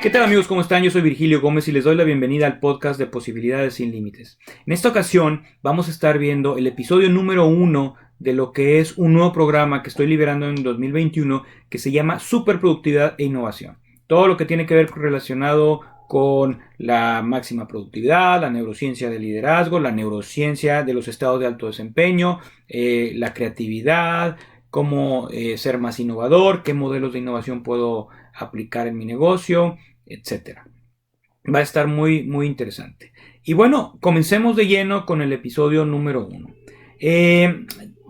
¿Qué tal amigos? ¿Cómo están? Yo soy Virgilio Gómez y les doy la bienvenida al podcast de Posibilidades sin Límites. En esta ocasión vamos a estar viendo el episodio número 1 de lo que es un nuevo programa que estoy liberando en 2021 que se llama Superproductividad e Innovación. Todo lo que tiene que ver relacionado con la máxima productividad, la neurociencia del liderazgo, la neurociencia de los estados de alto desempeño, la creatividad, cómo ser más innovador, qué modelos de innovación puedo aplicar en mi negocio, etcétera. Va a estar muy interesante. Y bueno, comencemos de lleno con el episodio número 1.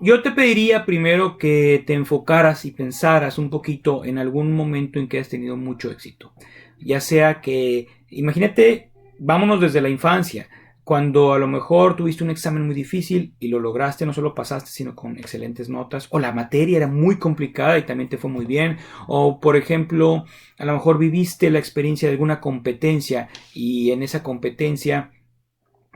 Yo te pediría primero que te enfocaras y pensaras un poquito en algún momento en que has tenido mucho éxito. Ya sea que, imagínate, vámonos desde la infancia, cuando a lo mejor tuviste un examen muy difícil y lo lograste, no solo pasaste, sino con excelentes notas, o la materia era muy complicada y también te fue muy bien, o por ejemplo, a lo mejor viviste la experiencia de alguna competencia y en esa competencia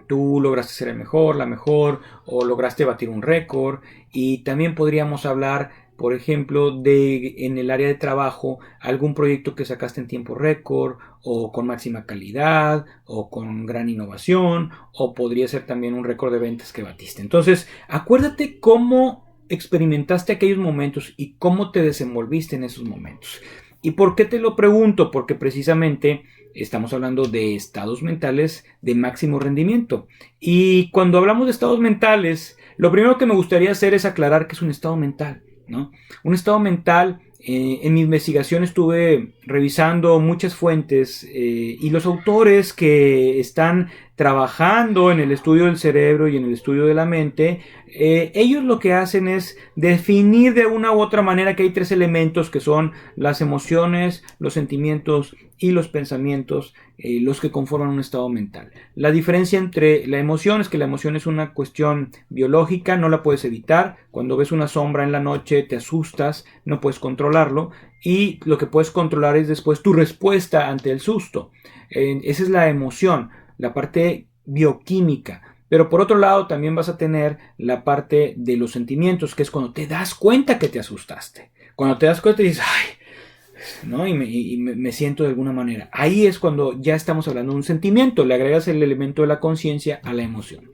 tú lograste ser el mejor, la mejor, o lograste batir un récord. Y también podríamos hablar, por ejemplo, de en el área de trabajo, algún proyecto que sacaste en tiempo récord, o con máxima calidad, o con gran innovación, o podría ser también un récord de ventas que batiste. Entonces, acuérdate cómo experimentaste aquellos momentos y cómo te desenvolviste en esos momentos. ¿Y por qué te lo pregunto? Porque precisamente estamos hablando de estados mentales de máximo rendimiento. Y cuando hablamos de estados mentales, lo primero que me gustaría hacer es aclarar que es un estado mental, ¿no? Un estado mental, en mi investigación estuve revisando muchas fuentes y los autores que están trabajando en el estudio del cerebro y en el estudio de la mente, ellos lo que hacen es definir de una u otra manera que hay tres elementos que son las emociones, los sentimientos y los pensamientos, los que conforman un estado mental. La diferencia entre la emoción es que la emoción es una cuestión biológica, no la puedes evitar. Cuando ves una sombra en la noche te asustas, no puedes controlarlo, y lo que puedes controlar es después tu respuesta ante el susto. Esa es la emoción, la parte bioquímica. Pero por otro lado también vas a tener la parte de los sentimientos, que es cuando te das cuenta que te asustaste. Cuando te das cuenta y dices, ay, ¿no? Y me siento de alguna manera. Ahí es cuando ya estamos hablando de un sentimiento, le agregas el elemento de la conciencia a la emoción.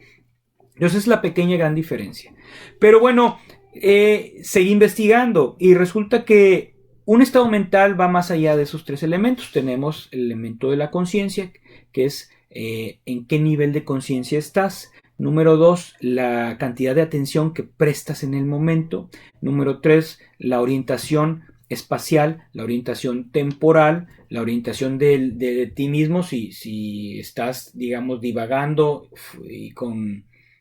Entonces es la pequeña gran diferencia. Pero bueno, seguí investigando y resulta que un estado mental va más allá de esos tres elementos. Tenemos el elemento de la conciencia, que es en qué nivel de conciencia estás. Número 2, la cantidad de atención que prestas en el momento. Número 3, la orientación espacial, la orientación temporal, la orientación de ti mismo, si estás, digamos, divagando y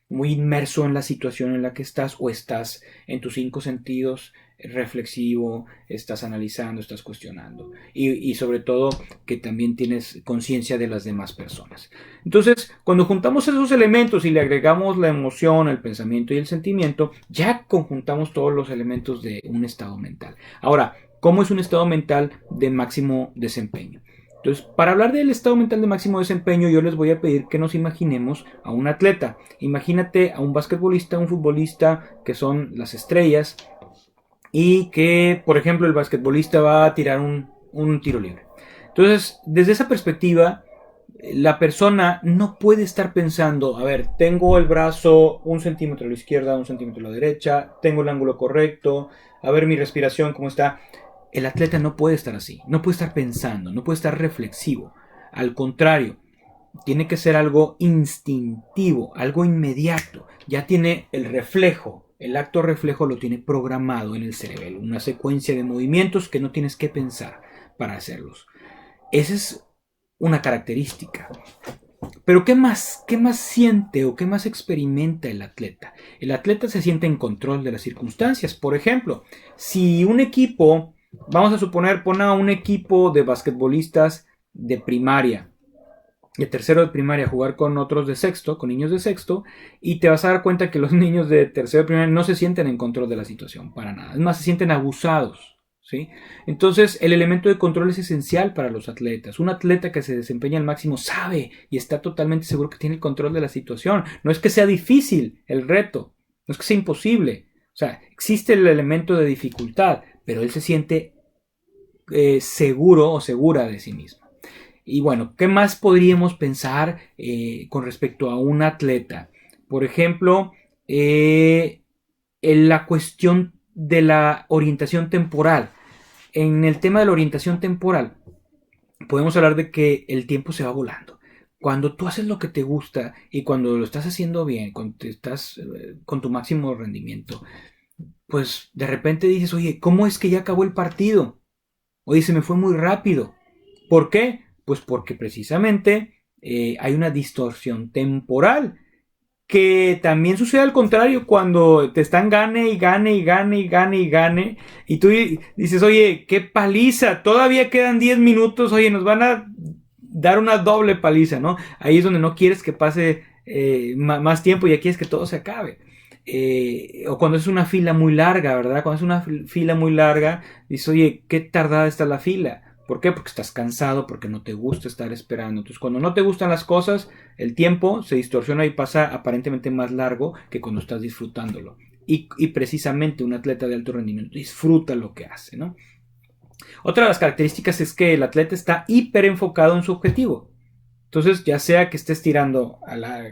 muy inmerso en la situación en la que estás, o estás en tus cinco sentidos, reflexivo, estás analizando, estás cuestionando, y sobre todo que también tienes conciencia de las demás personas. Entonces, cuando juntamos esos elementos y le agregamos la emoción, el pensamiento y el sentimiento, ya conjuntamos todos los elementos de un estado mental. Ahora, ¿cómo es un estado mental de máximo desempeño? Entonces, para hablar del estado mental de máximo desempeño, yo les voy a pedir que nos imaginemos a un atleta. Imagínate a un basquetbolista, un futbolista, que son las estrellas, y que, por ejemplo, el basquetbolista va a tirar un tiro libre. Entonces, desde esa perspectiva, la persona no puede estar pensando, a ver, tengo el brazo 1 centímetro a la izquierda, 1 centímetro a la derecha, tengo el ángulo correcto, a ver mi respiración cómo está. El atleta no puede estar así, no puede estar pensando, no puede estar reflexivo. Al contrario, tiene que ser algo instintivo, algo inmediato. Ya tiene el reflejo, el acto reflejo lo tiene programado en el cerebro, una secuencia de movimientos que no tienes que pensar para hacerlos. Esa es una característica. Pero ¿qué más siente o qué más experimenta el atleta? El atleta se siente en control de las circunstancias. Por ejemplo, si un equipo, vamos a suponer, pone a un equipo de basquetbolistas de primaria, de tercero de primaria, a jugar con otros de sexto, con niños de sexto, y te vas a dar cuenta que los niños de tercero de primaria no se sienten en control de la situación, para nada. Es más, se sienten abusados, ¿sí? Entonces, el elemento de control es esencial para los atletas. Un atleta que se desempeña al máximo sabe y está totalmente seguro que tiene el control de la situación. No es que sea difícil el reto, no es que sea imposible. O sea, existe el elemento de dificultad, pero él se siente seguro o segura de sí mismo. Y bueno, ¿qué más podríamos pensar con respecto a un atleta? Por ejemplo, en la cuestión de la orientación temporal. En el tema de la orientación temporal, podemos hablar de que el tiempo se va volando. Cuando tú haces lo que te gusta y cuando lo estás haciendo bien, cuando estás con tu máximo rendimiento, pues de repente dices, oye, ¿cómo es que ya acabó el partido? Oye, se me fue muy rápido. ¿Por qué? Pues porque precisamente hay una distorsión temporal. Que también sucede al contrario cuando te están gane y gane y gane y gane y gane. Y tú dices, oye, qué paliza. Todavía quedan 10 minutos. Oye, nos van a dar una doble paliza, ¿no? Ahí es donde no quieres que pase más tiempo y ya quieres que todo se acabe. O cuando es una fila muy larga, ¿verdad? Cuando es una fila muy larga, dices, oye, qué tardada está la fila. ¿Por qué? Porque estás cansado, porque no te gusta estar esperando. Entonces, cuando no te gustan las cosas, el tiempo se distorsiona y pasa aparentemente más largo que cuando estás disfrutándolo. Y precisamente un atleta de alto rendimiento disfruta lo que hace, ¿no? Otra de las características es que el atleta está hiper enfocado en su objetivo. Entonces, ya sea que estés tirando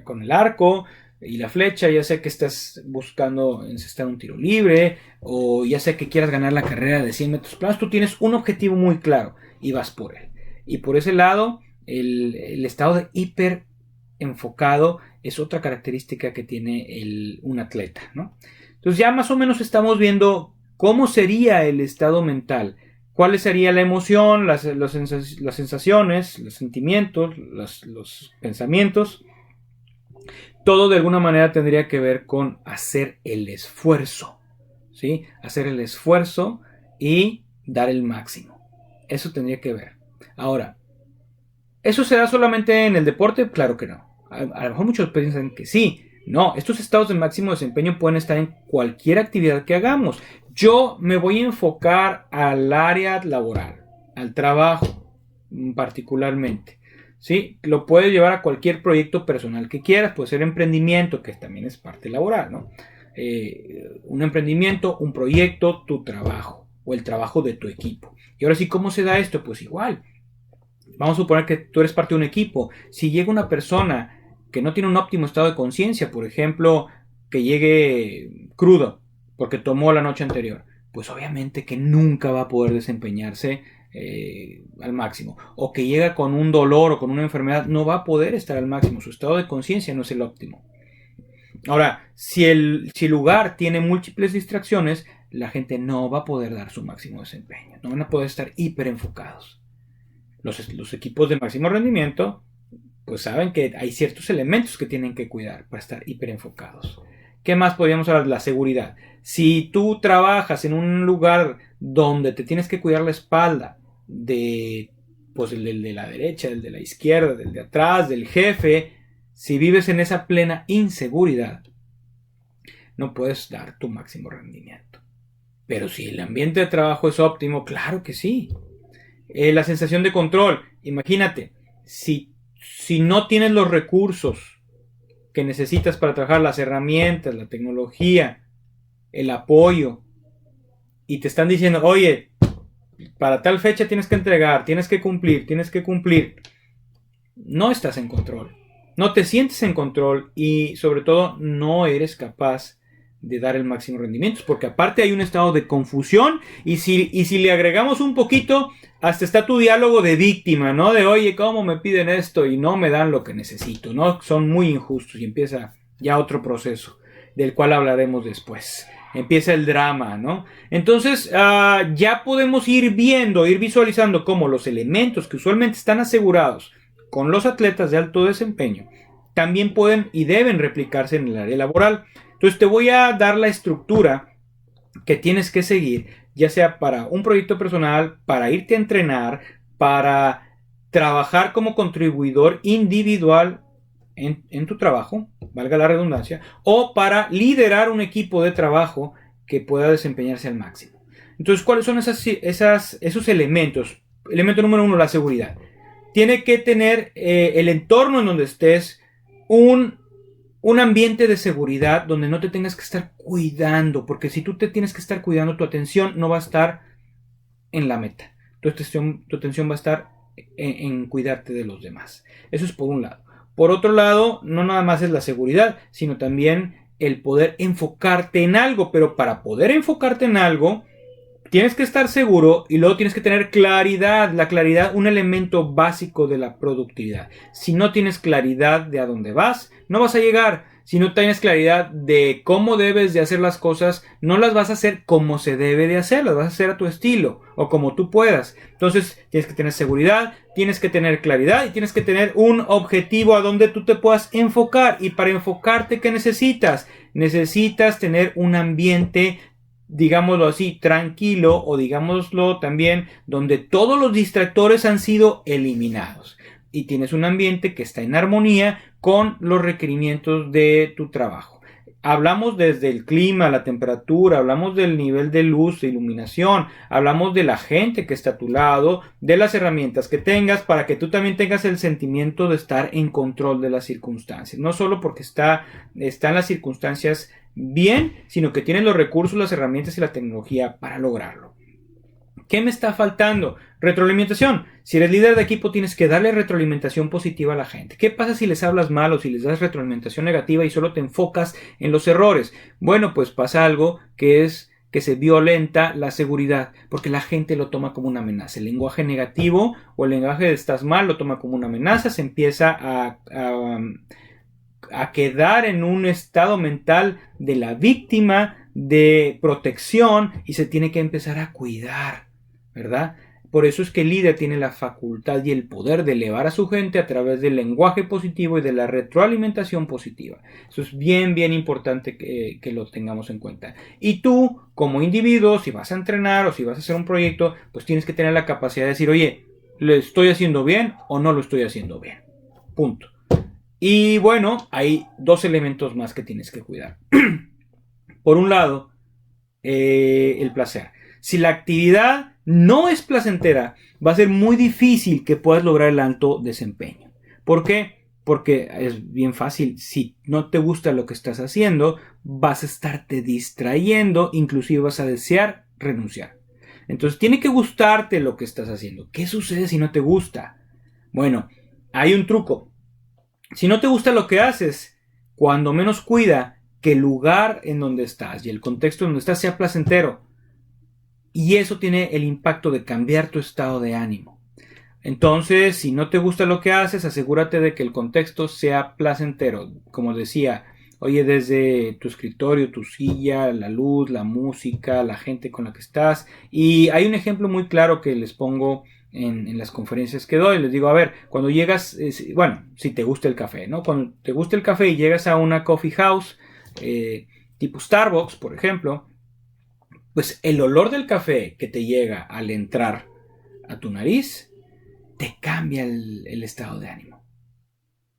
con el arco y la flecha, ya sea que estés buscando encestar un tiro libre, o ya sea que quieras ganar la carrera de 100 metros planos, tú tienes un objetivo muy claro y vas por él. Y por ese lado, el estado de hiper enfocado es otra característica que tiene un atleta, ¿no? Entonces ya más o menos estamos viendo cómo sería el estado mental. ¿Cuál sería la emoción, las sensaciones, los sentimientos, los pensamientos? Todo de alguna manera tendría que ver con hacer el esfuerzo, ¿sí? Hacer el esfuerzo y dar el máximo. Eso tendría que ver. Ahora, ¿eso se da solamente en el deporte? Claro que no. A lo mejor muchos piensan que sí. No, estos estados de máximo desempeño pueden estar en cualquier actividad que hagamos. Yo me voy a enfocar al área laboral, al trabajo particularmente. ¿Sí? Lo puedes llevar a cualquier proyecto personal que quieras, puede ser emprendimiento, que también es parte laboral, ¿no? Un emprendimiento, un proyecto, tu trabajo o el trabajo de tu equipo. Y ahora sí, ¿cómo se da esto? Pues igual. Vamos a suponer que tú eres parte de un equipo. Si llega una persona que no tiene un óptimo estado de conciencia, por ejemplo, que llegue crudo porque tomó la noche anterior, pues obviamente que nunca va a poder desempeñarse al máximo. O que llega con un dolor o con una enfermedad, no va a poder estar al máximo. Su estado de conciencia no es el óptimo. Ahora, si el lugar tiene múltiples distracciones, la gente no va a poder dar su máximo desempeño. No van a poder estar hiper enfocados. Los equipos de máximo rendimiento pues saben que hay ciertos elementos que tienen que cuidar para estar hiper enfocados. ¿Qué más podríamos hablar? La seguridad. Si tú trabajas en un lugar donde te tienes que cuidar la espalda pues el de la derecha, el de la izquierda, del de atrás, del jefe, si vives en esa plena inseguridad, no puedes dar tu máximo rendimiento. Pero si el ambiente de trabajo es óptimo, claro que sí. La sensación de control. Imagínate, si no tienes los recursos que necesitas para trabajar, las herramientas, la tecnología, el apoyo, y te están diciendo, oye, para tal fecha tienes que entregar, tienes que cumplir, no estás en control, no te sientes en control y sobre todo no eres capaz de dar el máximo rendimiento, porque aparte hay un estado de confusión y si le agregamos un poquito, hasta está tu diálogo de víctima, ¿no? De oye, ¿cómo me piden esto y no me dan lo que necesito? ¿No? Son muy injustos y empieza ya otro proceso del cual hablaremos después. Empieza el drama, ¿no? Entonces ya podemos ir viendo, ir visualizando cómo los elementos que usualmente están asegurados con los atletas de alto desempeño también pueden y deben replicarse en el área laboral. Entonces te voy a dar la estructura que tienes que seguir, ya sea para un proyecto personal, para irte a entrenar, para trabajar como contribuidor individual en tu trabajo, valga la redundancia, o para liderar un equipo de trabajo que pueda desempeñarse al máximo. Entonces, ¿cuáles son esos elementos? Elemento número 1, la seguridad. Tiene que tener el entorno en donde estés un ambiente de seguridad donde no te tengas que estar cuidando, porque si tú te tienes que estar cuidando, tu atención no va a estar en la meta. Tu atención va a estar en cuidarte de los demás. Eso es por un lado. Por otro lado, no nada más es la seguridad, sino también el poder enfocarte en algo. Pero para poder enfocarte en algo, tienes que estar seguro y luego tienes que tener claridad. La claridad, un elemento básico de la productividad. Si no tienes claridad de a dónde vas, no vas a llegar. Si no tienes claridad de cómo debes de hacer las cosas, no las vas a hacer como se debe de hacer, las vas a hacer a tu estilo o como tú puedas. Entonces tienes que tener seguridad, tienes que tener claridad y tienes que tener un objetivo a donde tú te puedas enfocar. Y para enfocarte, ¿qué necesitas? Necesitas tener un ambiente, digámoslo así, tranquilo, o digámoslo también, donde todos los distractores han sido eliminados. Y tienes un ambiente que está en armonía con los requerimientos de tu trabajo. Hablamos desde el clima, la temperatura, hablamos del nivel de luz, de iluminación, hablamos de la gente que está a tu lado, de las herramientas que tengas para que tú también tengas el sentimiento de estar en control de las circunstancias. No solo porque están las circunstancias bien, sino que tienes los recursos, las herramientas y la tecnología para lograrlo. ¿Qué me está faltando? Retroalimentación. Si eres líder de equipo, tienes que darle retroalimentación positiva a la gente. ¿Qué pasa si les hablas mal o si les das retroalimentación negativa y solo te enfocas en los errores? Bueno, pues pasa algo que es que se violenta la seguridad, porque la gente lo toma como una amenaza. El lenguaje negativo o el lenguaje de estás mal lo toma como una amenaza, se empieza a quedar en un estado mental de la víctima, de protección, y se tiene que empezar a cuidar, ¿verdad? Por eso es que el líder tiene la facultad y el poder de elevar a su gente a través del lenguaje positivo y de la retroalimentación positiva. Eso es bien, bien importante que lo tengamos en cuenta. Y tú, como individuo, si vas a entrenar o si vas a hacer un proyecto, pues tienes que tener la capacidad de decir, oye, ¿lo estoy haciendo bien o no lo estoy haciendo bien? Punto. Y bueno, hay dos elementos más que tienes que cuidar. Por un lado, el placer. Si la actividad no es placentera, va a ser muy difícil que puedas lograr el alto desempeño. ¿Por qué? Porque es bien fácil. Si no te gusta lo que estás haciendo, vas a estarte distrayendo, inclusive vas a desear renunciar. Entonces tiene que gustarte lo que estás haciendo. ¿Qué sucede si no te gusta? Bueno, hay un truco. Si no te gusta lo que haces, cuando menos cuida que el lugar en donde estás y el contexto en donde estás sea placentero. Y eso tiene el impacto de cambiar tu estado de ánimo. Entonces, si no te gusta lo que haces, asegúrate de que el contexto sea placentero. Como decía, oye, desde tu escritorio, tu silla, la luz, la música, la gente con la que estás. Y hay un ejemplo muy claro que les pongo en las conferencias que doy. Les digo, a ver, cuando llegas, bueno, si te gusta el café, ¿no? Cuando te gusta el café y llegas a una coffee house, tipo Starbucks, por ejemplo, pues el olor del café que te llega al entrar a tu nariz te cambia el estado de ánimo.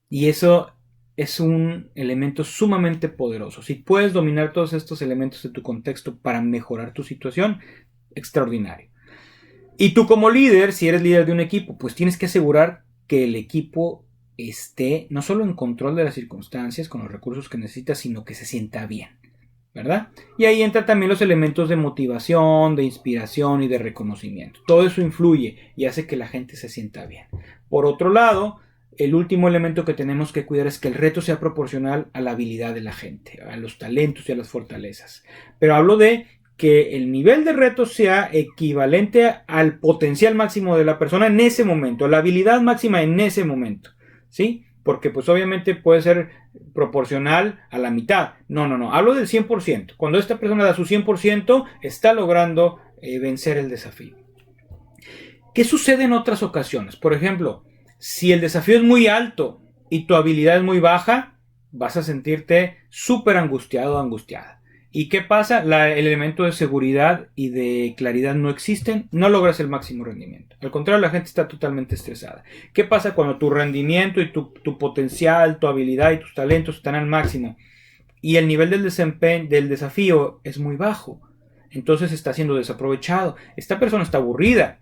Y eso es un elemento sumamente poderoso. Si puedes dominar todos estos elementos de tu contexto para mejorar tu situación, extraordinario. Y tú como líder, si eres líder de un equipo, pues tienes que asegurar que el equipo esté no solo en control de las circunstancias, con los recursos que necesita, sino que se sienta bien, ¿verdad? Y ahí entran también los elementos de motivación, de inspiración y de reconocimiento. Todo eso influye y hace que la gente se sienta bien. Por otro lado, el último elemento que tenemos que cuidar es que el reto sea proporcional a la habilidad de la gente, a los talentos y a las fortalezas. Pero hablo de que el nivel de reto sea equivalente al potencial máximo de la persona en ese momento, la habilidad máxima en ese momento, ¿sí? Porque pues obviamente puede ser proporcional a la mitad. No, hablo del 100%. Cuando esta persona da su 100%, está logrando vencer el desafío. ¿Qué sucede en otras ocasiones? Por ejemplo, si el desafío es muy alto y tu habilidad es muy baja, vas a sentirte súper angustiado o angustiada. ¿Y qué pasa? El elemento de seguridad y de claridad no existen, no logras el máximo rendimiento. Al contrario, la gente está totalmente estresada. ¿Qué pasa cuando tu rendimiento y tu potencial, tu habilidad y tus talentos están al máximo y el nivel del desempeño, del desafío es muy bajo? Entonces está siendo desaprovechado. Esta persona está aburrida,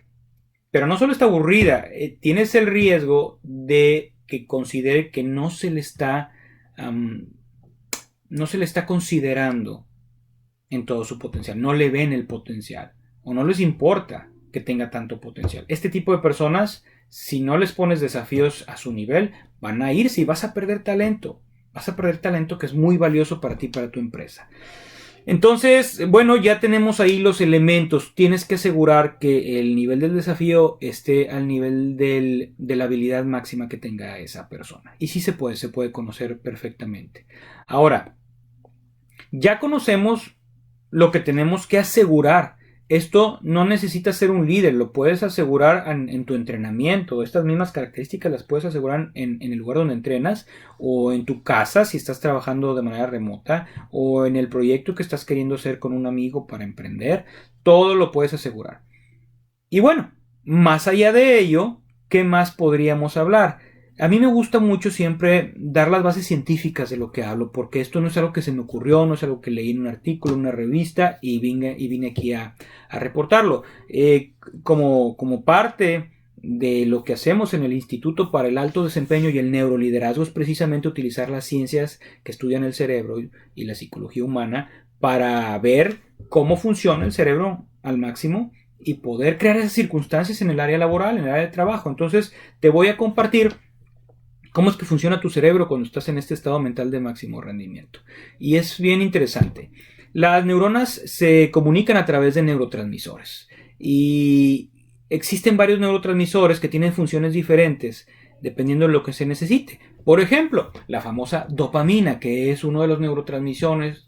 pero no solo está aburrida, tienes el riesgo de que considere que no se le está considerando en todo su potencial, no le ven el potencial o no les importa que tenga tanto potencial. Este tipo de personas si no les pones desafíos a su nivel, van a irse y vas a perder talento. Vas a perder talento que es muy valioso para ti y para tu empresa. Entonces, bueno, ya tenemos ahí los elementos. Tienes que asegurar que el nivel del desafío esté al nivel de la habilidad máxima que tenga esa persona. Y sí se puede conocer perfectamente. Ahora, ya conocemos lo que tenemos que asegurar. Esto no necesita ser un líder, lo puedes asegurar en tu entrenamiento. Estas mismas características las puedes asegurar en el lugar donde entrenas, o en tu casa si estás trabajando de manera remota, o en el proyecto que estás queriendo hacer con un amigo para emprender. Todo lo puedes asegurar. Y bueno, más allá de ello, ¿qué más podríamos hablar? A mí me gusta mucho siempre dar las bases científicas de lo que hablo, porque esto no es algo que se me ocurrió, no es algo que leí en un artículo, en una revista y vine aquí a reportarlo. Como parte de lo que hacemos en el Instituto para el Alto Desempeño y el Neuroliderazgo es precisamente utilizar las ciencias que estudian el cerebro y la psicología humana para ver cómo funciona el cerebro al máximo y poder crear esas circunstancias en el área laboral, en el área de trabajo. Entonces te voy a compartir cómo es que funciona tu cerebro cuando estás en este estado mental de máximo rendimiento. Y es bien interesante. Las neuronas se comunican a través de neurotransmisores. Y existen varios neurotransmisores que tienen funciones diferentes dependiendo de lo que se necesite. Por ejemplo, la famosa dopamina, que es uno de los neurotransmisores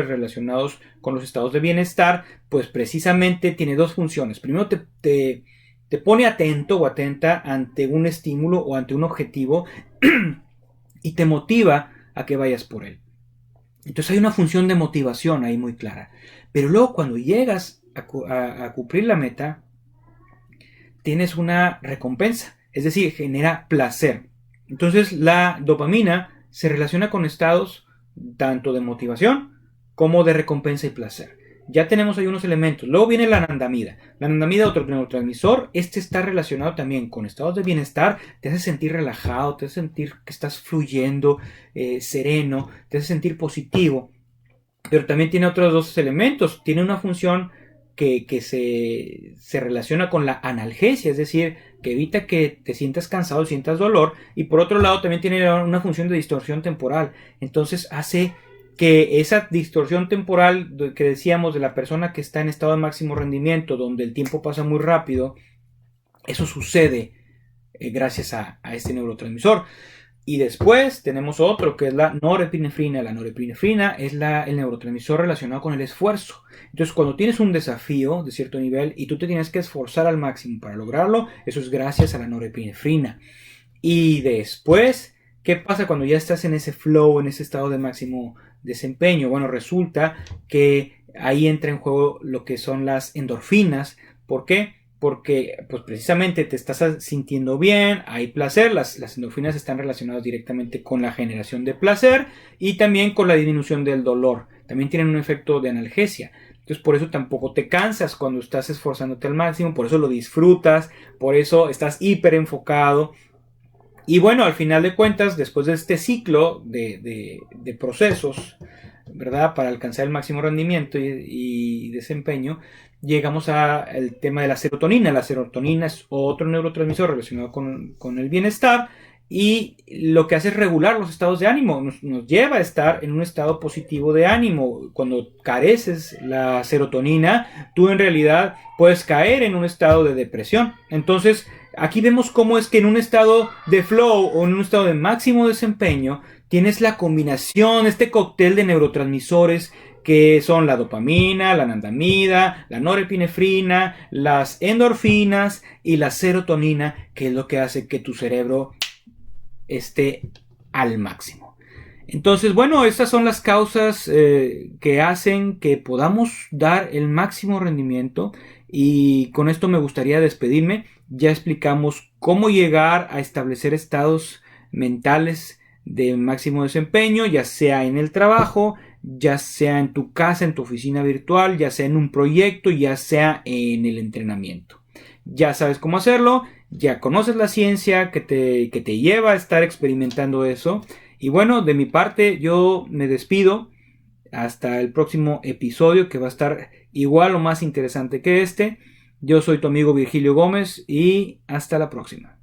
relacionados con los estados de bienestar, pues precisamente tiene dos funciones. Primero te pone atento o atenta ante un estímulo o ante un objetivo y te motiva a que vayas por él. Entonces hay una función de motivación ahí muy clara. Pero luego cuando llegas a cumplir la meta, tienes una recompensa, es decir, genera placer. Entonces la dopamina se relaciona con estados tanto de motivación como de recompensa y placer. Ya tenemos ahí unos elementos. Luego viene la anandamida. La anandamida, otro neurotransmisor, está relacionado también con estados de bienestar. Te hace sentir relajado, te hace sentir que estás fluyendo, sereno, te hace sentir positivo. Pero también tiene otros dos elementos. Tiene una función que se relaciona con la analgesia, es decir, que evita que te sientas cansado, sientas dolor. Y por otro lado también tiene una función de distorsión temporal. Entonces hace que esa distorsión temporal que decíamos de la persona que está en estado de máximo rendimiento, donde el tiempo pasa muy rápido, eso sucede gracias a este neurotransmisor. Y después tenemos otro que es la norepinefrina. La norepinefrina es el neurotransmisor relacionado con el esfuerzo. Entonces cuando tienes un desafío de cierto nivel y tú te tienes que esforzar al máximo para lograrlo, eso es gracias a la norepinefrina. Y después, ¿qué pasa cuando ya estás en ese flow, en ese estado de máximo desempeño? Bueno, resulta que ahí entra en juego lo que son las endorfinas. ¿Por qué? Porque pues precisamente te estás sintiendo bien, hay placer, las endorfinas están relacionadas directamente con la generación de placer y también con la disminución del dolor. También tienen un efecto de analgesia. Entonces por eso tampoco te cansas cuando estás esforzándote al máximo, por eso lo disfrutas, por eso estás hiper enfocado. Y bueno, al final de cuentas, después de este ciclo de procesos, ¿verdad? Para alcanzar el máximo rendimiento y desempeño, llegamos al tema de la serotonina. La serotonina es otro neurotransmisor relacionado con el bienestar y lo que hace es regular los estados de ánimo, nos lleva a estar en un estado positivo de ánimo. Cuando careces la serotonina, tú en realidad puedes caer en un estado de depresión. Entonces, aquí vemos cómo es que en un estado de flow o en un estado de máximo desempeño, tienes la combinación, este cóctel de neurotransmisores que son la dopamina, la anandamida, la norepinefrina, las endorfinas y la serotonina, que es lo que hace que tu cerebro esté al máximo. Entonces, bueno, estas son las causas que hacen que podamos dar el máximo rendimiento y con esto me gustaría despedirme. Ya explicamos cómo llegar a establecer estados mentales de máximo desempeño, ya sea en el trabajo, ya sea en tu casa, en tu oficina virtual, ya sea en un proyecto, ya sea en el entrenamiento. Ya sabes cómo hacerlo, ya conoces la ciencia que te lleva a estar experimentando eso. Y bueno, de mi parte yo me despido hasta el próximo episodio que va a estar igual o más interesante que este. Yo soy tu amigo Virgilio Gómez y hasta la próxima.